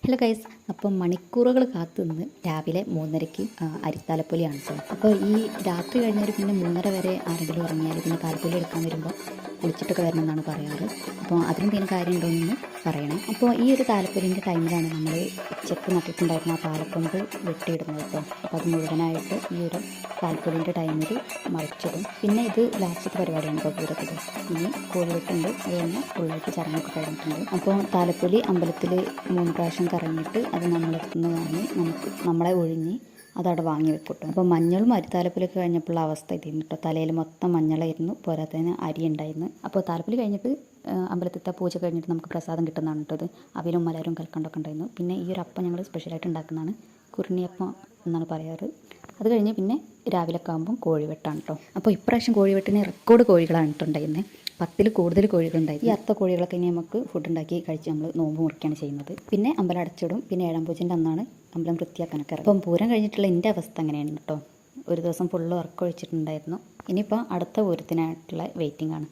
Hello guys, അപ്പം മണിക്കൂറുകൾ കാത്തു നിന്ന് രാവിലെ 3:30-ക്ക് അരിത്താലപ്പൊലിയാണ് കേട്ടോ. അപ്പോൾ ഈ രാത്രി കഴിഞ്ഞാൽ പിന്നെ 3:30 വരെ ആരെങ്കിലും ഉറങ്ങിയാൽ പിന്നെ താലപ്പൊലി എടുക്കാൻ വരുമ്പോൾ കുളിച്ചിട്ടൊക്കെ വരണം എന്നാണ് പറയാറ്. അപ്പോൾ അതിനെന്തെങ്കിലും കാര്യമുണ്ടോയെന്ന് പറയണേ. അപ്പോൾ ഈ ഒരു താലപ്പൊലിൻ്റെ ടൈമിലാണ് നമ്മൾ ഉച്ചക്ക് നട്ടിട്ടുണ്ടായിരുന്ന ആ പാലക്കൊമ്പ് വെട്ടിയിടുന്നത് കേട്ടോ. അപ്പോൾ അത് മുഴുവനായിട്ട് ഈ ഒരു താലപ്പൊലിൻ്റെ ടൈമിൽ മറിച്ചിടും. പിന്നെ ഇത് ലാസ്റ്റത്തെ പരിപാടിയാണ് കേട്ടോ പൂരത്തിൽ. ഇനി കോഴിവെട്ടുണ്ട്, അത് തന്നെ ഫുള്ളായിട്ട് ചടങ്ങൊക്കെ കഴിഞ്ഞിട്ടുണ്ട്. അപ്പോൾ താലപ്പൊലി അമ്പലത്തിൽ 3 പ്രാവശ്യം കറങ്ങിയിട്ട് അത് നമ്മളെടുത്തുനിന്ന് വാങ്ങി നമ്മളെ ഒഴിഞ്ഞ് അതവിടെ വാങ്ങി വെക്കട്ടോ. അപ്പോൾ മഞ്ഞളും അരിത്താലപ്പൊലിയൊക്കെ കഴിഞ്ഞപ്പോഴുള്ള അവസ്ഥ ഇതായിരുന്നു കേട്ടോ. തലയിൽ മൊത്തം മഞ്ഞളായിരുന്നു, പോരാത്തതിന് അരി ഉണ്ടായിരുന്നു. അപ്പോൾ താലപ്പൊലി കഴിഞ്ഞിട്ട് അമ്പലത്തിലത്തെ പൂജ കഴിഞ്ഞിട്ട് നമുക്ക് പ്രസാദം കിട്ടുന്നതാണ് കേട്ടോ. ഇത് അവിലും മലരും കൽക്കണ്ടൊക്കെ ഉണ്ടായിരുന്നു. പിന്നെ ഈ ഒരു അപ്പം ഞങ്ങൾ സ്പെഷ്യലായിട്ട് ഉണ്ടാക്കുന്നതാണ്, കുറിണിയപ്പം എന്നാണ് പറയാറ്. അത് കഴിഞ്ഞ് പിന്നെ രാവിലെ ആകുമ്പം കോഴിവെട്ടാണ് കേട്ടോ. അപ്പോൾ ഇപ്രാവശ്യം കോഴിവെട്ടിന് റെക്കോർഡ് കോഴികളാണ് കേട്ടോ 10-ൽ കൂടുതൽ കോഴികളുണ്ടായി. ഈ അത്ത കോഴികളൊക്കെ ഇനി നമുക്ക് ഫുഡ് ഉണ്ടാക്കി കഴിച്ച് നമ്മൾ നോമ്പ് മുറിക്കുകയാണ് ചെയ്യുന്നത്. പിന്നെ അമ്പലം അടച്ചിടും. പിന്നെ 7-ാം പൂജൻ്റെ അന്നാണ് അമ്പലം വൃത്തിയാക്കാനൊക്കെ ഇറങ്ങും. അപ്പം പൂരം കഴിഞ്ഞിട്ടുള്ള എൻ്റെ അവസ്ഥ അങ്ങനെയാണ് കേട്ടോ. ഒരു ദിവസം ഫുള്ള് ഉറക്കം ഒഴിച്ചിട്ടുണ്ടായിരുന്നു. ഇനിയിപ്പോൾ അടുത്ത പൂരത്തിനായിട്ടുള്ള വെയിറ്റിംഗ് ആണ്.